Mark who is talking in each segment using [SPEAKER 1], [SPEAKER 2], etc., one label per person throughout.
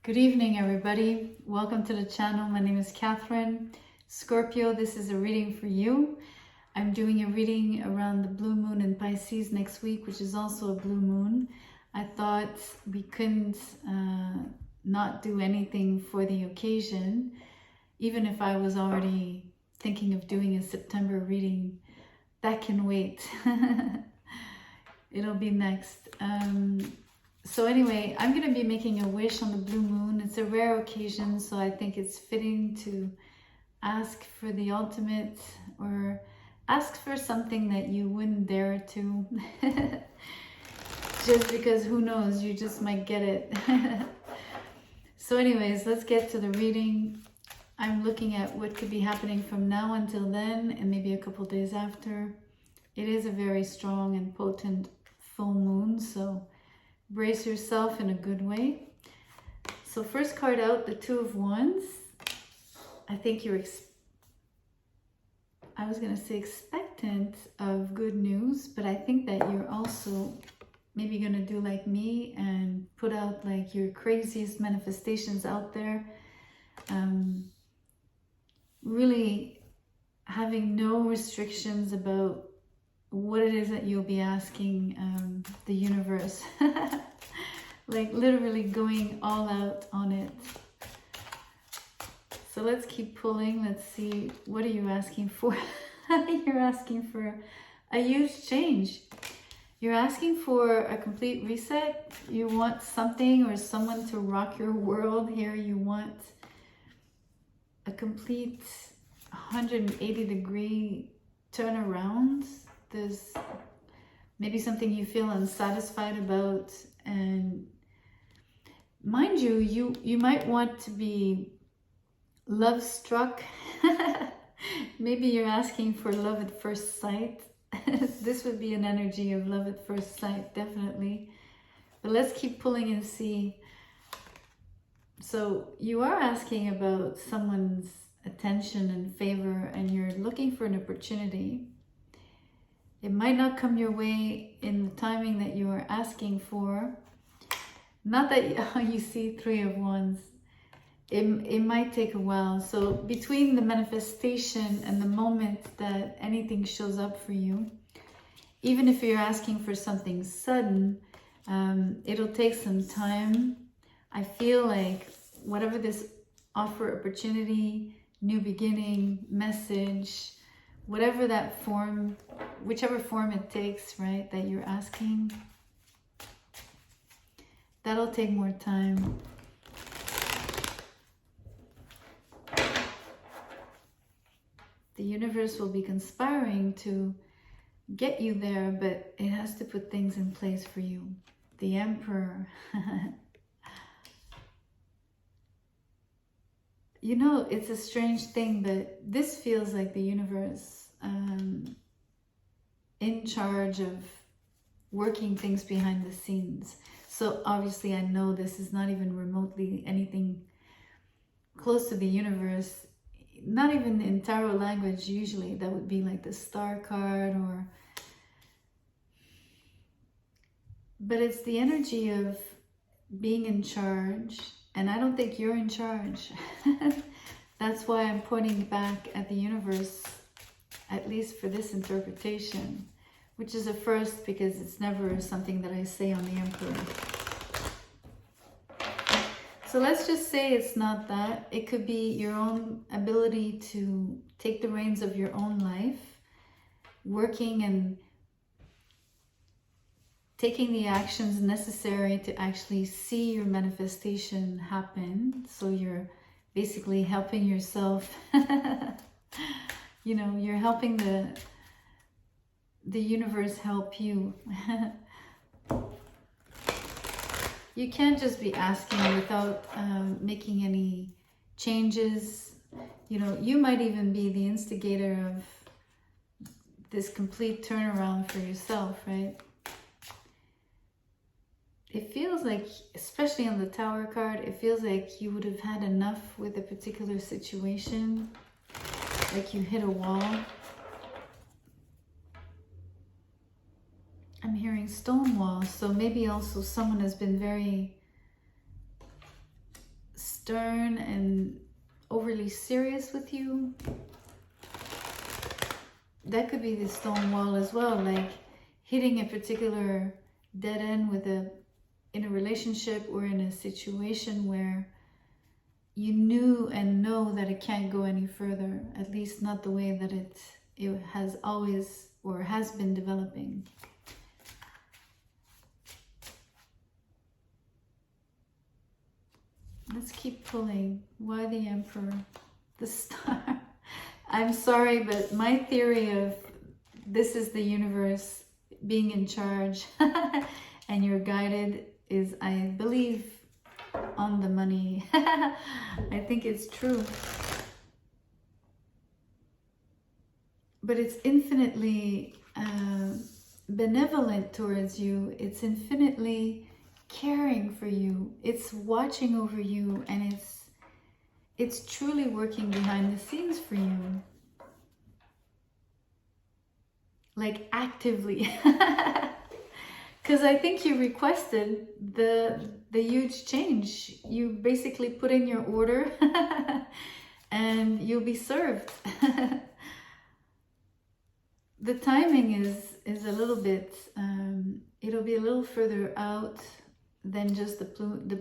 [SPEAKER 1] Good evening, everybody. Welcome to the channel. My name is Catherine. Scorpio, this is a reading for you. I'm doing a reading around the blue moon in Pisces next week, which is also a blue moon. I thought we couldn't not do anything for the occasion, even if I was already thinking of doing a September reading. That can wait. It'll be next. So anyway, I'm going to be making a wish on the blue moon. It's a rare occasion, so I think it's fitting to ask for the ultimate, or ask for something that you wouldn't dare to. Just because, who knows, you just might get it. So anyways, let's get to the reading. I'm looking at what could be happening from now until then, and maybe a couple days after. It is a very strong and potent full moon, so brace yourself in a good way. So first card out, the Two of Wands. I think you're, I was going to say expectant of good news, but I think that you're also maybe going to do like me and put out like your craziest manifestations out there. Really having no restrictions about what it is that you'll be asking the universe. Like literally going all out on it. So let's keep pulling. Let's see, what are you asking for? You're asking for a huge change. You're asking for a complete reset. You want something or someone to rock your world here. You want a complete 180-degree turnaround. There's maybe something you feel unsatisfied about, and mind you, you might want to be love struck. Maybe you're asking for love at first sight. This would be an energy of love at first sight, definitely. But let's keep pulling and see. So you are asking about someone's attention and favor, and you're looking for an opportunity. It might not come your way in the timing that you are asking for. Not that you see Three of Wands. It might take a while. So between the manifestation and the moment that anything shows up for you, even if you're asking for something sudden, it'll take some time. I feel like whatever this offer, opportunity, new beginning, message, whatever that form, whichever form it takes, right, that you're asking, that'll take more time. The universe will be conspiring to get you there, but it has to put things in place for you. The Emperor. You know, it's a strange thing, but this feels like the universe in charge of working things behind the scenes. So obviously I know this is not even remotely anything close to the universe. Not even in tarot language, usually that would be like the Star card, or... But it's the energy of being in charge. And I don't think you're in charge. That's why I'm pointing back at the universe, at least for this interpretation, which is a first because it's never something that I say on the Emperor. So let's just say it's not that. It could be your own ability to take the reins of your own life, working and taking the actions necessary to actually see your manifestation happen. So you're basically helping yourself. You know, you're helping the universe help you. You can't just be asking without making any changes. You know, you might even be the instigator of this complete turnaround for yourself, right? It feels like, especially on the Tower card, it feels like you would have had enough with a particular situation, like you hit a wall. I'm hearing stone walls, so maybe also someone has been very stern and overly serious with you. That could be the stone wall as well, like hitting a particular dead end in a relationship or in a situation where you knew and know that it can't go any further, at least not the way that it has always or has been developing. Let's keep pulling. Why the Emperor? The Star. I'm sorry, but my theory of this is the universe being in charge and you're guided is, I believe, on the money. I think it's true. But it's infinitely benevolent towards you. It's infinitely caring for you. It's watching over you, and it's truly working behind the scenes for you. Like actively. Because I think you requested the huge change. You basically put in your order and you'll be served. The timing is a little bit, it'll be a little further out than just the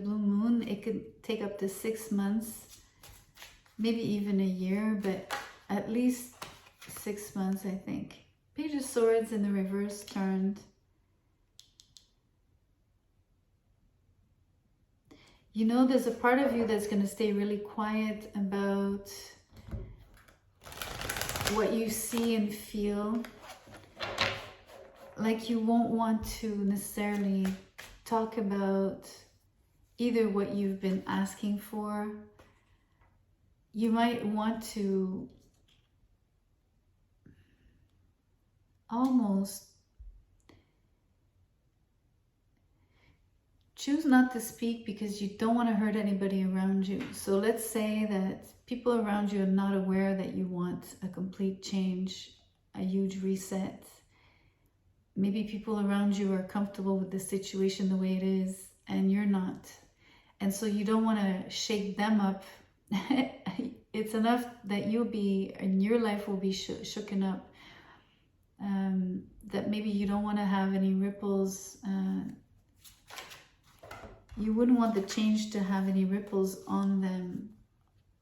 [SPEAKER 1] blue moon. It could take up to 6 months, maybe even a year, but at least 6 months, I think. Page of Swords in the reverse turned. You know, there's a part of you that's going to stay really quiet about what you see and feel. Like you won't want to necessarily talk about either what you've been asking for. You might want to almost choose not to speak because you don't want to hurt anybody around you. So let's say that people around you are not aware that you want a complete change, a huge reset. Maybe people around you are comfortable with the situation the way it is and you're not. And so you don't want to shake them up. It's enough that you'll be, and your life will be shooken up. That maybe you don't want to have any ripples. You wouldn't want the change to have any ripples on them,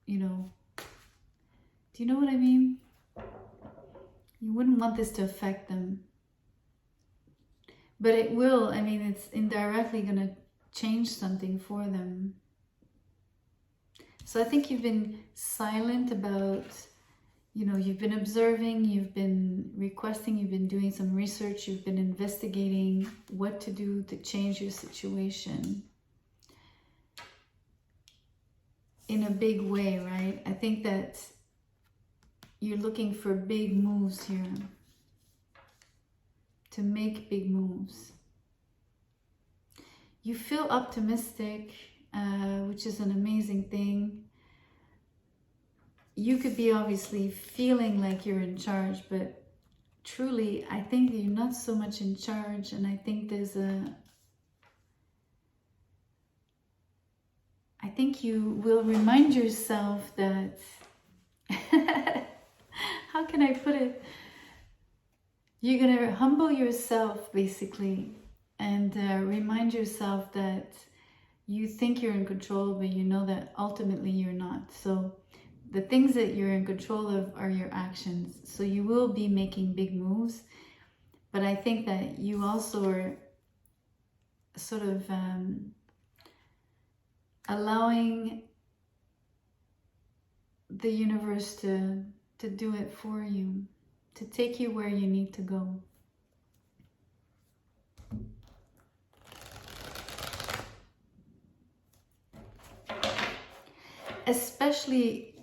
[SPEAKER 1] you know. Do you know what I mean? You wouldn't want this to affect them. But it will. I mean, it's indirectly going to change something for them. So I think you've been silent about, you know, you've been observing, you've been requesting, you've been doing some research, you've been investigating what to do to change your situation in a big way, right? I think that you're looking for big moves here, to make big moves. You feel optimistic, which is an amazing thing. You could be obviously feeling like you're in charge, but truly, I think that you're not so much in charge, and I think I think you will remind yourself that, how can I put it? You're going to humble yourself, basically, and remind yourself that you think you're in control, but you know that ultimately you're not. So the things that you're in control of are your actions. So you will be making big moves, but I think that you also are sort of allowing the universe to do it for you, to take you where you need to go. Especially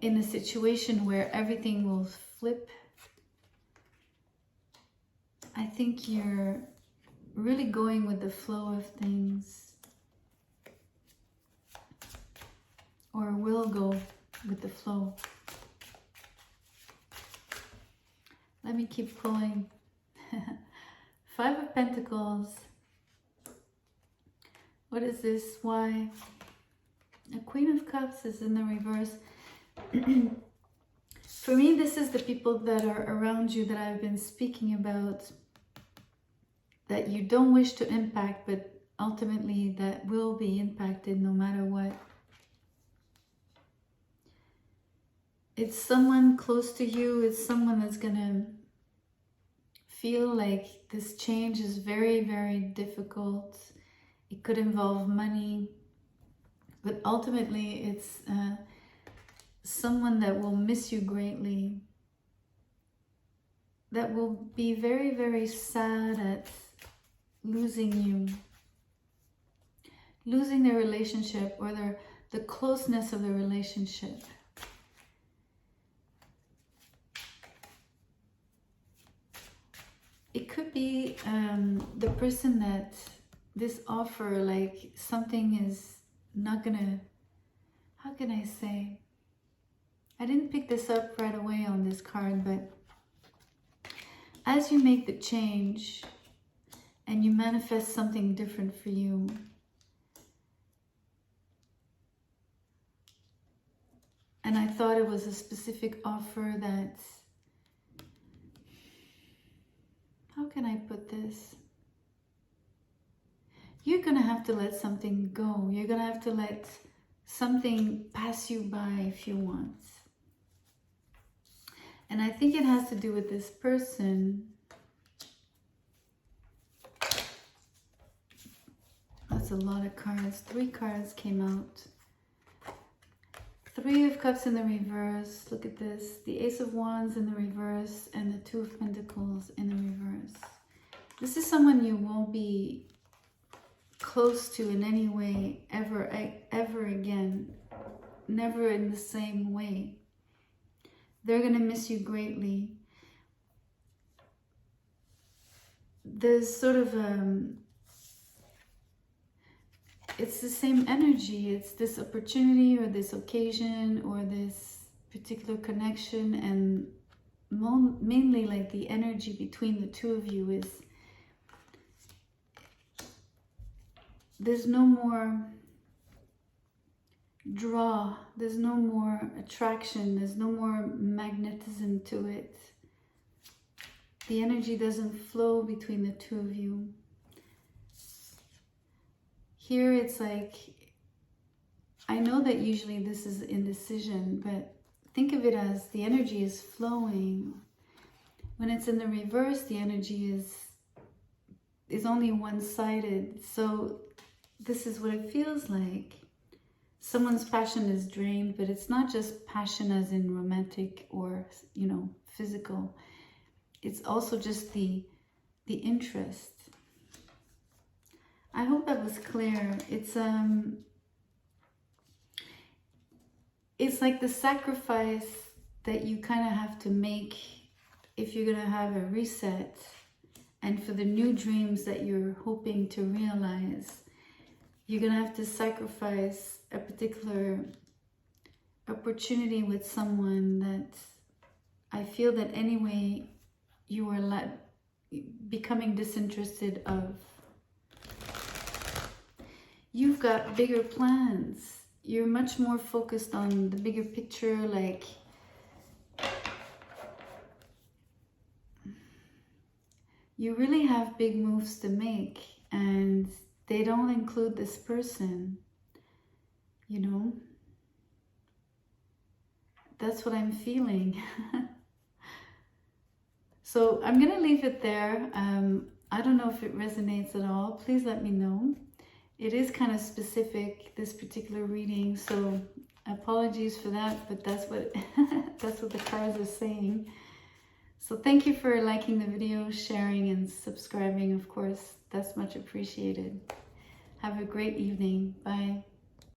[SPEAKER 1] in a situation where everything will flip. I think you're really going with the flow of things, or will go with the flow. Let me keep pulling. 5 of Pentacles. What is this? Why? A Queen Queen of Cups is in the reverse. For me, this is the people that are around you that I've been speaking about, that you don't wish to impact, but ultimately that will be impacted no matter what. It's someone close to you. It's someone that's gonna feel like this change is very, very difficult. It could involve money, but ultimately it's someone that will miss you greatly, that will be very, very sad at losing you, losing their relationship or the closeness of the relationship. It could be the person that this offer, like something is not gonna, how can I say? I didn't pick this up right away on this card, but as you make the change and you manifest something different for you, and I thought it was a specific offer that, how can I put this? You're gonna have to let something go. You're gonna have to let something pass you by if you want. And I think it has to do with this person. That's a lot of cards. 3 cards came out. 3 of Cups in the reverse. Look at this. The Ace of Wands in the reverse and the 2 of Pentacles in the reverse. This is someone you won't be close to in any way ever again. Never in the same way. They're going to miss you greatly. There's sort of it's the same energy. It's this opportunity or this occasion or this particular connection, and mainly like the energy between the two of you is, there's no more draw, there's no more attraction, there's no more magnetism to it. The energy doesn't flow between the two of you. Here it's like, I know that usually this is indecision, but think of it as the energy is flowing. When it's in the reverse, the energy is only one-sided. So this is what it feels like. Someone's passion is drained, but it's not just passion as in romantic or, you know, physical. It's also just the interest. I hope that was clear. It's like the sacrifice that you kind of have to make if you're going to have a reset, and for the new dreams that you're hoping to realize, you're going to have to sacrifice a particular opportunity with someone that I feel that anyway you are becoming disinterested of. You've got bigger plans. You're much more focused on the bigger picture, like you really have big moves to make, and they don't include this person, you know? That's what I'm feeling. So I'm gonna leave it there. I don't know if it resonates at all. Please let me know. It is kind of specific, this particular reading, so apologies for that, but that's what that's what the cards are saying. So thank you for liking the video, sharing, and subscribing, of course. That's much appreciated. Have a great evening. Bye.